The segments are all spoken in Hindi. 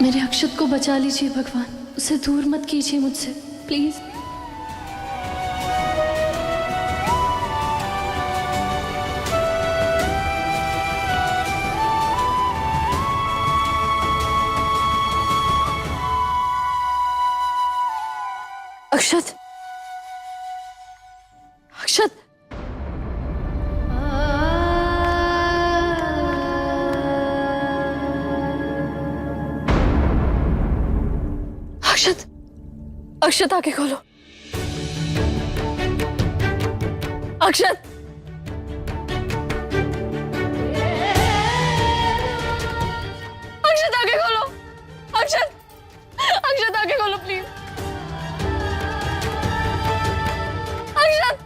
मेरे अक्षत को बचा लीजिए भगवान, उसे दूर मत कीजिए मुझसे प्लीज। अक्षत, अक्षत, अक्षत, अक्षत आंखें खोलो। अक्षत, अक्षत आंखें खोलो। अक्षत, अक्षत आंखें खोलो प्लीज। अक्षत,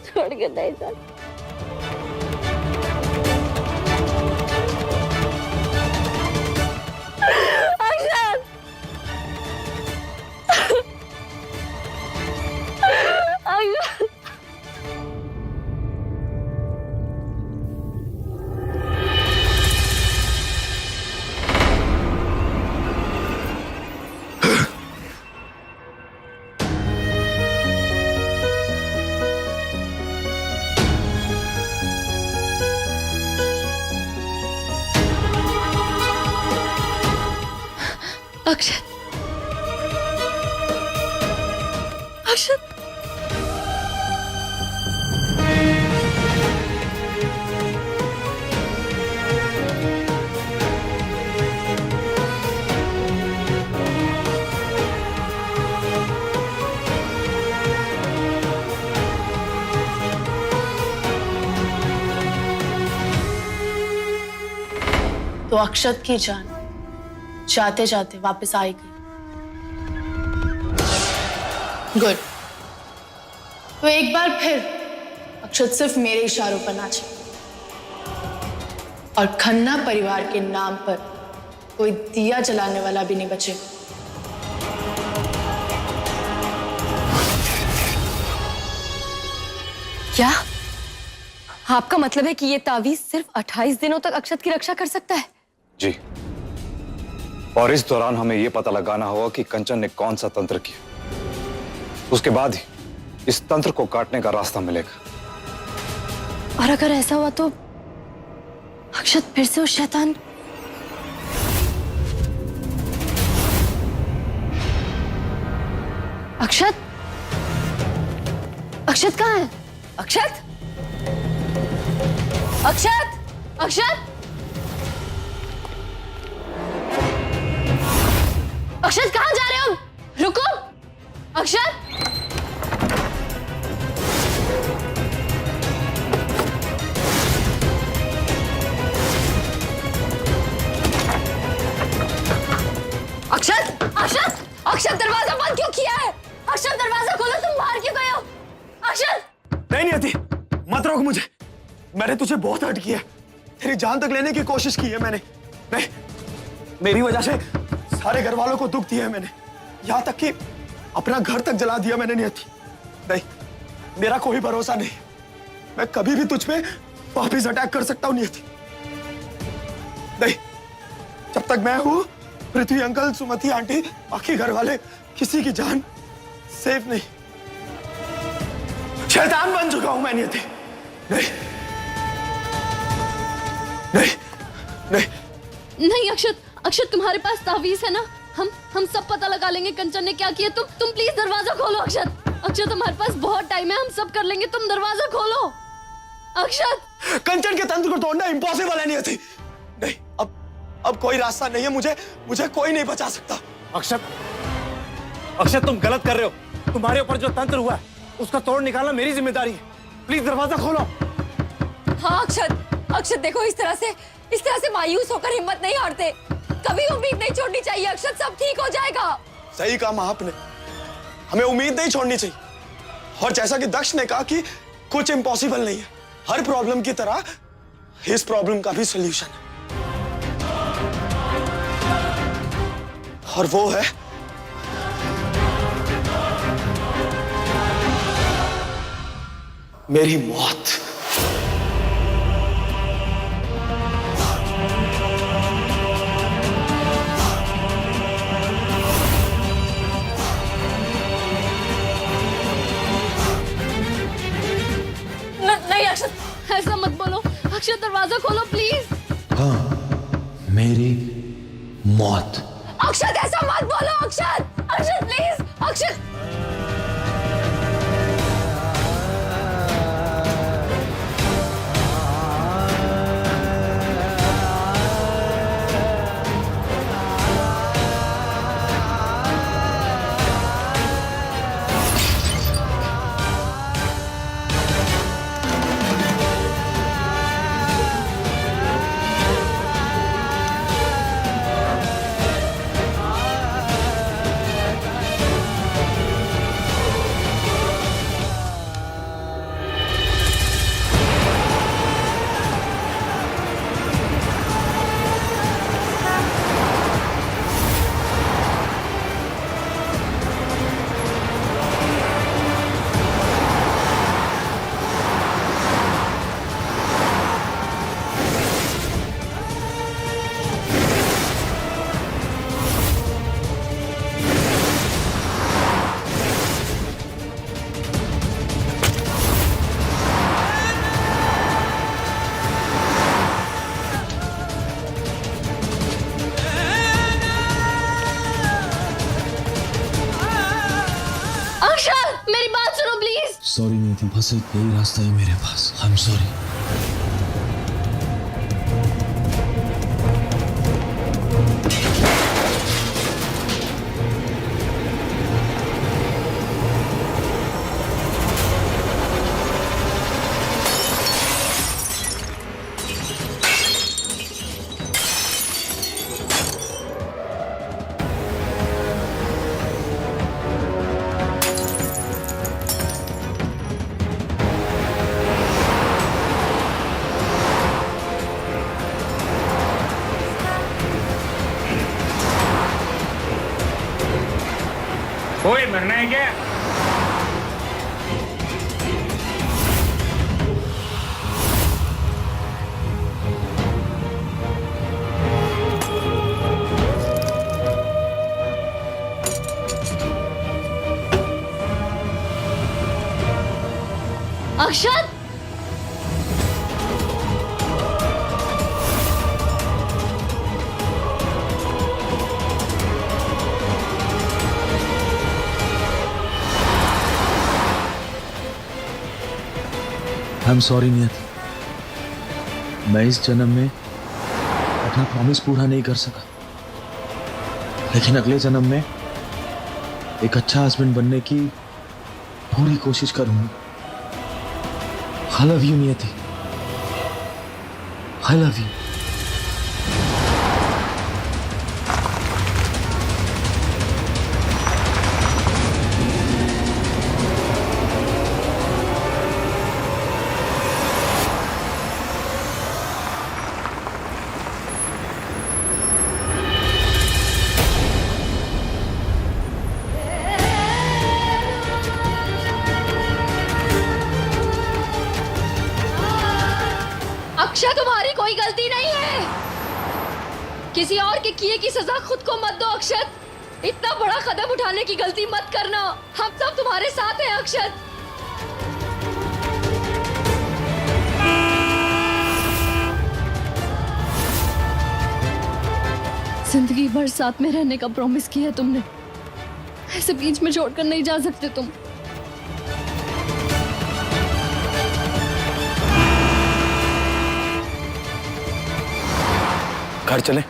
छोड़ के नहीं जा। अक्षत, अक्षत, अक्षत, अक्षत, तो अक्षत की जान जाते जाते वापस आई गई। गुड। तो एक बार फिर अक्षत सिर्फ मेरे इशारों पर नाचे और खन्ना परिवार के नाम पर कोई दिया जलाने वाला भी नहीं बचेगा। क्या आपका मतलब है कि ये तावीज सिर्फ 28 दिनों तक अक्षत की रक्षा कर सकता है? जी, और इस दौरान हमें यह पता लगाना होगा कि कंचन ने कौन सा तंत्र किया। उसके बाद ही इस तंत्र को काटने का रास्ता मिलेगा। और अगर ऐसा हुआ तो अक्षत फिर से उस शैतान। अक्षत, अक्षत कहाँ है? अक्षत, अक्षत, अक्षत, अक्षत कहाँ जा रहे हो? रुको अक्षत, अक्षत, अक्षत, अक्षत दरवाजा बंद क्यों किया है? अक्षत दरवाजा खोलो, तुम बाहर क्यों गए हो? अक्षत! नहीं नियति, मत रोक मुझे। मैंने तुझे बहुत हर्ट किया, तेरी जान तक लेने की कोशिश की है मैंने। नहीं, मेरी वजह से सारे घर वालों को दुख दिया है मैंने, यहाँ तक कि अपना घर तक जला दिया मैंने नियति। नहीं, मेरा कोई भरोसा नहीं, मैं कभी भी तुझ पे वापिस अटैक कर सकता हूँ नियति। नहीं, जब तक मैं हूँ, पृथ्वी अंकल, सुमति आंटी, बाकी घर वाले, किसी की जान सेफ नहीं। शैतान बन चुका हूं मैं नियति। नहीं, नहीं, नहीं, नहीं अक्षत, अक्षत तुम्हारे पास तावीज है ना? हम सब पता लगा लेंगे कंचन ने क्या किया। तुम प्लीज दरवाजा खोलो अक्षत। अक्षत, हमारे पास बहुत टाइम है, हम सब कर लेंगे, तुम दरवाजा खोलो अक्षत। कंचन के तंत्र को तोड़ना इम्पॉसिबल है नियति। नहीं, अब कोई रास्ता नहीं है, मुझे कोई नहीं बचा सकता। अक्षत, अक्षत तुम गलत कर रहे हो। तुम्हारे ऊपर जो तंत्र हुआ है उसका तोड़ निकालना मेरी जिम्मेदारी है। प्लीज दरवाजा खोलो। हाँ अक्षत, अक्षत देखो, इस तरह से मायूस होकर हिम्मत नहीं हारते। कभी उम्मीद नहीं छोड़नी चाहिए अक्षत, सब ठीक हो जाएगा। सही कहा आपने, हमें उम्मीद नहीं छोड़नी चाहिए। और जैसा कि दक्ष ने कहा कि कुछ इम्पॉसिबल नहीं है, हर प्रॉब्लम की तरह इस प्रॉब्लम का भी सोल्यूशन है। और वो है मेरी मौत। नहीं अक्षत, ऐसा मत बोलो। अक्षत दरवाजा खोलो प्लीज। हाँ, मेरी मौत। अक्षत ऐसा मत बोलो। अक्षत, अक्षत प्लीज, अक्षत। अक्षत, मेरी बात सुनो प्लीज। सॉरी नियति, बस एक यही रास्ता है मेरे पास। I am sorry. ओए मरना है क्या? अक्षत, आई एम सॉरी नियति, मैं इस जन्म में अपना प्रॉमिस पूरा नहीं कर सका, लेकिन अगले जन्म में एक अच्छा हस्बैंड बनने की पूरी कोशिश करूंगा। आई लव यू नियति, आई लव यू। अक्षय तुम्हारी कोई गलती नहीं है। किसी और के किए की सजा खुद को मत दो अक्षत। इतना बड़ा कदम उठाने की गलती मत करना। हम सब तुम्हारे साथ हैं अक्षत। जिंदगी भर साथ में रहने का प्रॉमिस किया है तुमने, ऐसे बीच में छोड़कर नहीं जा सकते तुम। घर चले।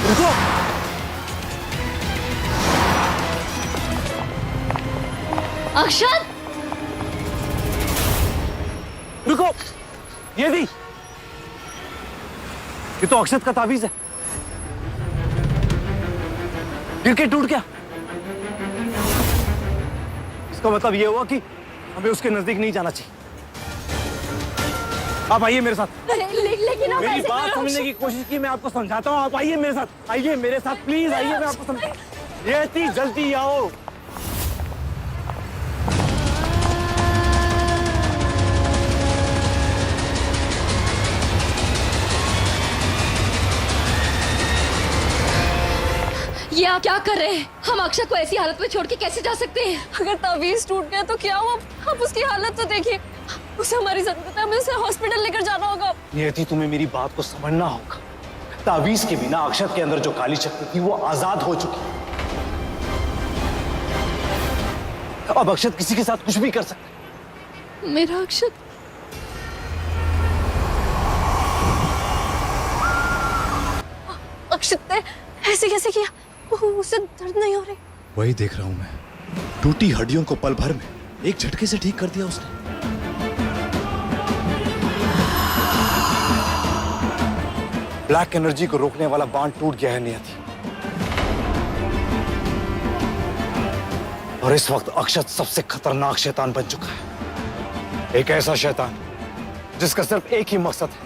रुको। अक्षत, रुको, ये दी, ये तो अक्षत का ताबीज है। गिर के टूट गया। इसका मतलब ये हुआ कि हमें उसके नजदीक नहीं जाना चाहिए। आप आइए मेरे साथ। लेकिन आप मेरी ऐसे बात करो, समझने की कोशिश की, मैं आपको समझाता हूँ। आप आइए मेरे साथ, आइए मेरे साथ, प्लीज आइए, मैं आपको समझा। ये थी, जल्दी आओ। ये आप क्या कर रहे हैं? हम अक्षत को ऐसी हालत में छोड़ के कैसे जा सकते हैं? अगर ताबीज टूट गया तो क्या हुआ? आप उसकी हालत तो देखिए, उसे हमारी जरूरत है, हमें उसे हॉस्पिटल लेकर जाना होगा। नियति, तुम्हें मेरी बात को समझना होगा। ताबीज के बिना अक्षत के अंदर जो काली शक्ति थी वो आजाद हो चुकी है। अब अक्षत किसी के साथ कुछ भी कर सकता है। मेरा अक्षत, अक्षत ने ऐसे कैसे किया? उसे दर्द नहीं हो रही। वही देख रहा हूं मैं। टूटी हड्डियों को पल भर में एक झटके से ठीक कर दिया उसने। ब्लैक एनर्जी को रोकने वाला बांध टूट गया है नियति, और इस वक्त अक्षत सबसे खतरनाक शैतान बन चुका है। एक ऐसा शैतान जिसका सिर्फ एक ही मकसद है,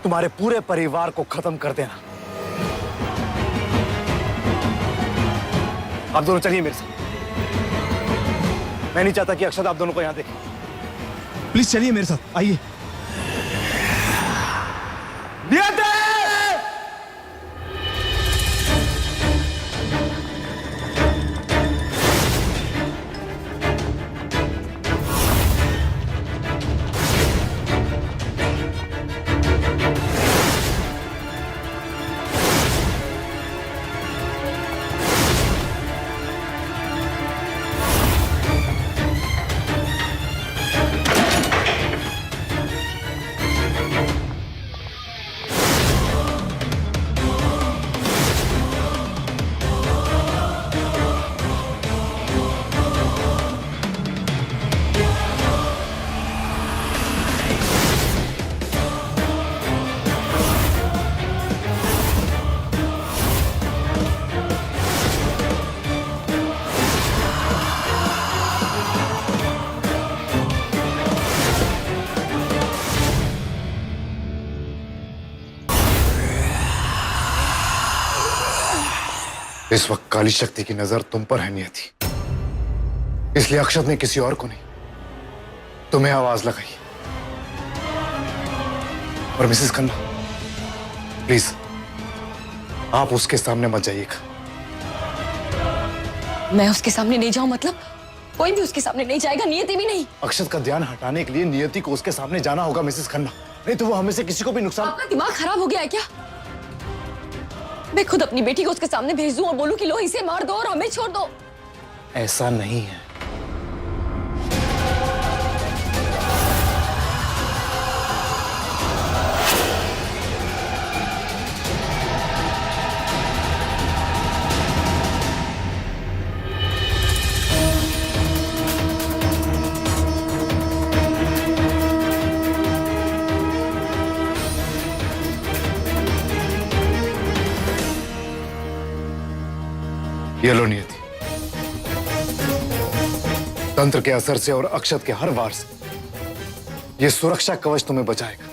तुम्हारे पूरे परिवार को खत्म कर देना। आप दोनों चलिए मेरे साथ। मैं नहीं चाहता कि अक्षत आप दोनों को यहां देखे। प्लीज चलिए मेरे साथ, आइए। इस वक्त काली शक्ति की नजर तुम पर है नियति, इसलिए अक्षत ने किसी और को नहीं, तुम्हें आवाज लगाई। और मिसेस खन्ना, प्लीज आप उसके सामने मत जाइएगा। मैं उसके सामने नहीं जाऊं मतलब? कोई भी उसके सामने नहीं जाएगा, नियति भी नहीं। अक्षत का ध्यान हटाने के लिए नियति को उसके सामने जाना होगा मिसेस खन्ना, नहीं तो वो हमें से किसी को भी नुकसान। आपका दिमाग खराब हो गया है क्या? मैं खुद अपनी बेटी को उसके सामने भेज दूं और बोलूं कि लो इसे मार दो और हमें छोड़ दो? ऐसा नहीं है। ये लो नियति, तंत्र के असर से और अक्षत के हर वार से ये सुरक्षा कवच तुम्हें बचाएगा।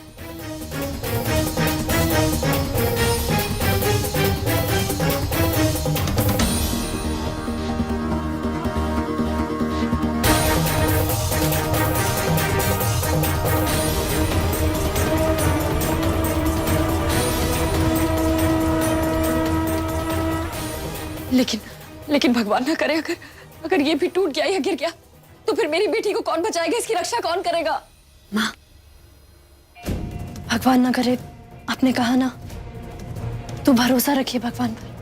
लेकिन भगवान ना करे, अगर ये भी टूट गया या गिर गया तो फिर मेरी बेटी को कौन बचाएगा? इसकी रक्षा कौन करेगा? माँ, भगवान ना करे, आपने कहा ना, तो भरोसा रखिए भगवान पर।